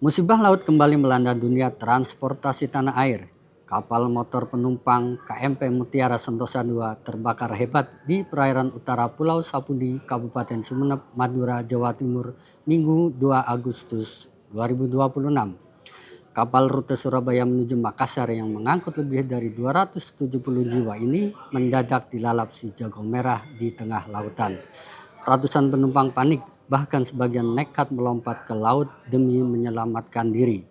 Musibah laut kembali melanda dunia transportasi tanah air. Kapal motor penumpang KMP Mutiara Sentosa II terbakar hebat di perairan utara Pulau Sapudi, Kabupaten Sumeneb, Madura, Jawa Timur, Minggu 2 Agustus 2026. Kapal rute Surabaya menuju Makassar yang mengangkut lebih dari 270 jiwa ini mendadak dilalap si jago merah di tengah lautan. Ratusan penumpang panik, bahkan sebagian nekat melompat ke laut demi menyelamatkan diri.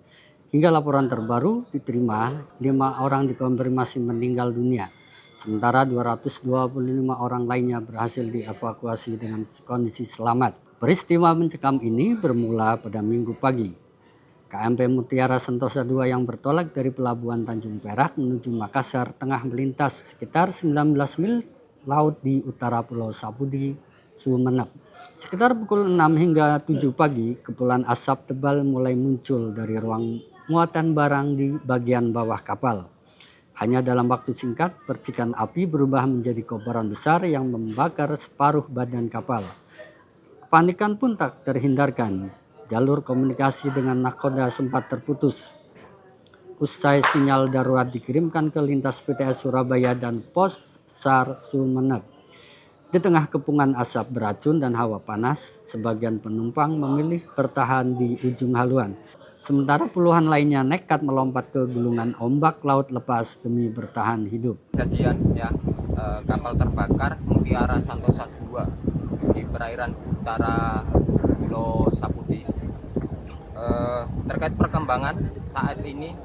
Hingga laporan terbaru diterima, 5 orang dikonfirmasi meninggal dunia, sementara 225 orang lainnya berhasil dievakuasi dengan kondisi selamat. Peristiwa mencekam ini bermula pada Minggu pagi. KMP Mutiara Sentosa II yang bertolak dari Pelabuhan Tanjung Perak menuju Makassar tengah melintas sekitar 19 mil laut di utara Pulau Sapudi, Sumeneb. Sekitar pukul 6 hingga 7 pagi, kepulan asap tebal mulai muncul dari ruang muatan barang di bagian bawah kapal. Hanya dalam waktu singkat, percikan api berubah menjadi kobaran besar yang membakar separuh badan kapal. Kepanikan pun tak terhindarkan. Jalur komunikasi dengan nakoda sempat terputus. Usai sinyal darurat dikirimkan ke lintas PTS Surabaya dan Pos SAR Sumeneb. Di tengah kepungan asap beracun dan hawa panas, sebagian penumpang memilih bertahan di ujung haluan. Sementara puluhan lainnya nekat melompat ke gulungan ombak laut lepas demi bertahan hidup. Kejadian kapal terbakar Mutiara Sentosa II di perairan utara Pulau Sapudi. Terkait perkembangan saat ini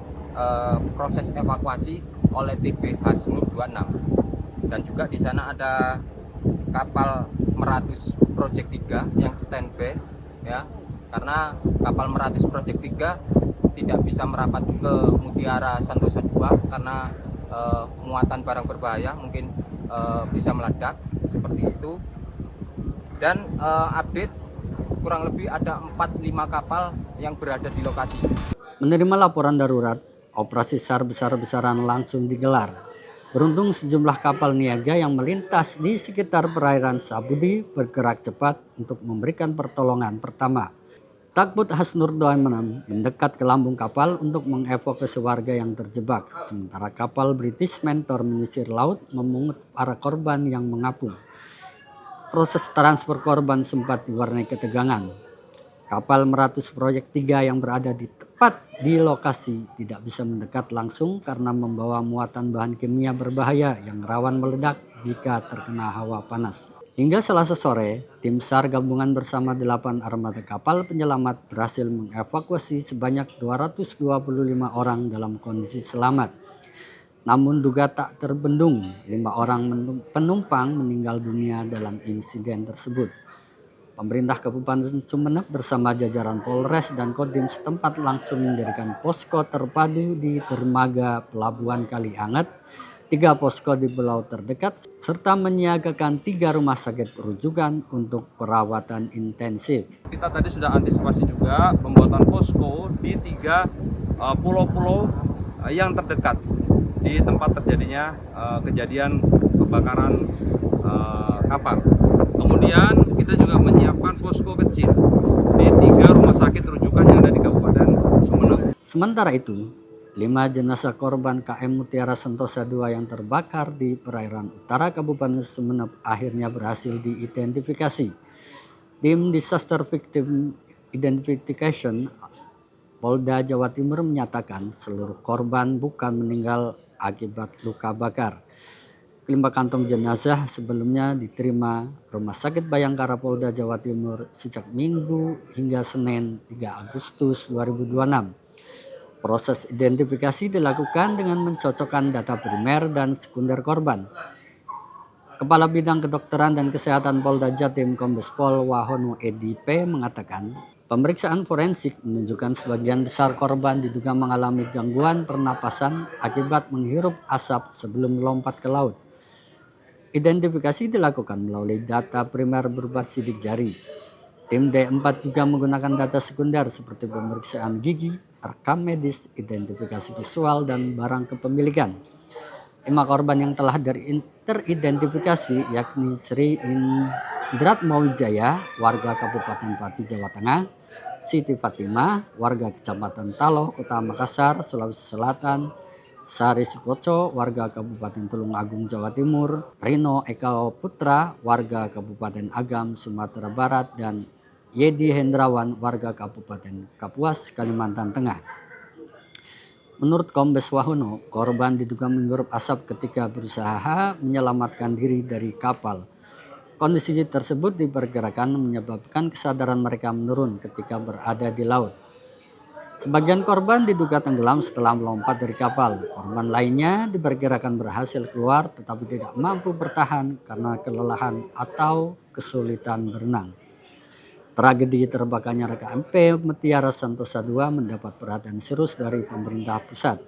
proses evakuasi oleh TB Hasnur 26 dan juga di sana ada kapal Meratus Project 3 yang standby ya, karena kapal Meratus Project 3 tidak bisa merapat ke Mutiara Sentosa II karena muatan barang berbahaya mungkin bisa meledak seperti itu. Dan update kurang lebih ada 4-5 kapal yang berada di lokasi. Menerima laporan darurat, operasi SAR besar-besaran langsung digelar. Beruntung sejumlah kapal niaga yang melintas di sekitar perairan Sapudi bergerak cepat untuk memberikan pertolongan pertama. Takbut Hasnur Doainem mendekat ke lambung kapal untuk mengevakuasi warga yang terjebak, sementara kapal British Mentor menyisir laut memungut para korban yang mengapung. Proses transfer korban sempat diwarnai ketegangan. Kapal Meratus Project 3 yang berada tepat di lokasi tidak bisa mendekat langsung karena membawa muatan bahan kimia berbahaya yang rawan meledak jika terkena hawa panas. Hingga Selasa sore, tim SAR gabungan bersama 8 armada kapal penyelamat berhasil mengevakuasi sebanyak 225 orang dalam kondisi selamat. Namun duga tak terbendung, 5 orang penumpang meninggal dunia dalam insiden tersebut. Pemerintah Kabupaten Sumeneb bersama jajaran Polres dan Kodim setempat langsung mendirikan posko terpadu di dermaga Pelabuhan Kalianget, 3 posko di pulau terdekat, serta menyiagakan 3 rumah sakit rujukan untuk perawatan intensif. Kita tadi sudah antisipasi juga pembuatan posko di 3 pulau-pulau yang terdekat di tempat terjadinya kejadian kebakaran kapal. Kemudian kita juga menyiapkan posko kecil di 3 rumah sakit rujukan yang ada di Kabupaten Sumeneb. Sementara itu, 5 jenazah korban KM Mutiara Sentosa II yang terbakar di perairan utara Kabupaten Sumeneb akhirnya berhasil diidentifikasi. Tim Disaster Victim Identification Polda Jawa Timur menyatakan seluruh korban bukan meninggal akibat luka bakar. 5 kantong jenazah sebelumnya diterima Rumah Sakit Bayangkara Polda Jawa Timur sejak Minggu hingga Senin 3 Agustus 2026. Proses identifikasi dilakukan dengan mencocokkan data primer dan sekunder korban. Kepala Bidang Kedokteran dan Kesehatan Polda Jatim Kombes Pol Wahono Edi P mengatakan, pemeriksaan forensik menunjukkan sebagian besar korban diduga mengalami gangguan pernapasan akibat menghirup asap sebelum melompat ke laut. Identifikasi dilakukan melalui data primer berupa sidik jari. Tim D4 juga menggunakan data sekunder seperti pemeriksaan gigi, rekam medis, identifikasi visual, dan barang kepemilikan. 5 korban yang telah teridentifikasi yakni Sri Indratmawijaya, warga Kabupaten Pati, Jawa Tengah, Siti Fatimah, warga Kecamatan Taloh, Kota Makassar, Sulawesi Selatan, Sari Sukoco, warga Kabupaten Tulungagung, Jawa Timur, Rino Eka Putra, warga Kabupaten Agam, Sumatera Barat, dan Yedi Hendrawan, warga Kabupaten Kapuas, Kalimantan Tengah. Menurut Kombes Wahono, korban diduga menghirup asap ketika berusaha menyelamatkan diri dari kapal. Kondisi tersebut diperkirakan menyebabkan kesadaran mereka menurun ketika berada di laut. Sebagian korban diduga tenggelam setelah melompat dari kapal. Korban lainnya diperkirakan berhasil keluar tetapi tidak mampu bertahan karena kelelahan atau kesulitan berenang. Tragedi terbakarnya KMP Mutiara Sentosa II mendapat perhatian serius dari pemerintah pusat.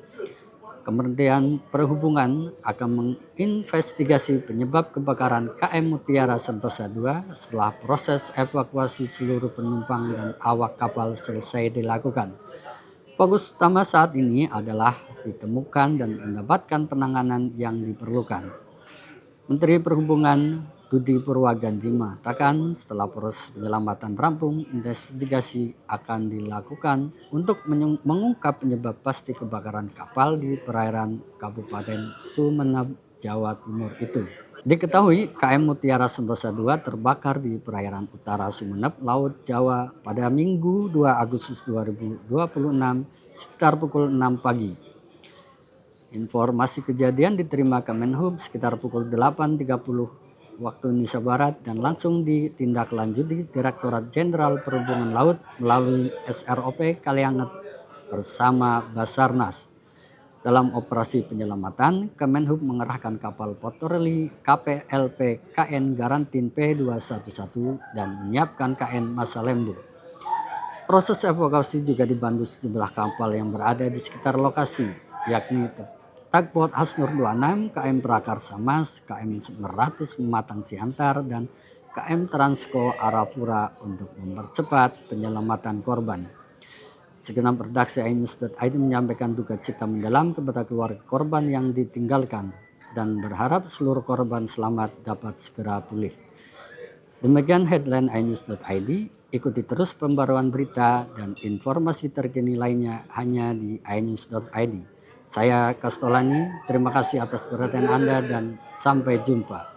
Kementerian Perhubungan akan menginvestigasi penyebab kebakaran KM Mutiara Sentosa II setelah proses evakuasi seluruh penumpang dan awak kapal selesai dilakukan. Fokus utama saat ini adalah ditemukan dan mendapatkan penanganan yang diperlukan. Menteri Perhubungan Budi Purwagandi mengatakan setelah proses penyelamatan rampung, investigasi akan dilakukan untuk mengungkap penyebab pasti kebakaran kapal di perairan Kabupaten Sumeneb, Jawa Timur itu. Diketahui KM Mutiara Sentosa II terbakar di perairan utara Sumeneb, Laut Jawa pada Minggu 2 Agustus 2026 sekitar pukul 6 pagi. Informasi kejadian diterima Kemenhub sekitar pukul 8.30 waktu Indonesia Barat dan langsung ditindaklanjuti Direktorat Jenderal Perhubungan Laut melalui SROP Kalianget bersama Basarnas. Dalam operasi penyelamatan, Kemenhub mengerahkan kapal patroli KPLP KN Garantin P211 dan menyiapkan KN Masalembu. Proses evakuasi juga dibantu sejumlah kapal yang berada di sekitar lokasi, yakni Tugboat Hasnur 26, KM Prakarsa Mas, KM Meratus Pematang Siantar, dan KM Transco Arafura untuk mempercepat penyelamatan korban. Segenap redaksi iNews.id menyampaikan duka cita mendalam kepada keluarga korban yang ditinggalkan dan berharap seluruh korban selamat dapat segera pulih. Demikian headline iNews.id. Ikuti terus pembaruan berita dan informasi terkini lainnya hanya di iNews.id. Saya Kastolani, terima kasih atas perhatian Anda dan sampai jumpa.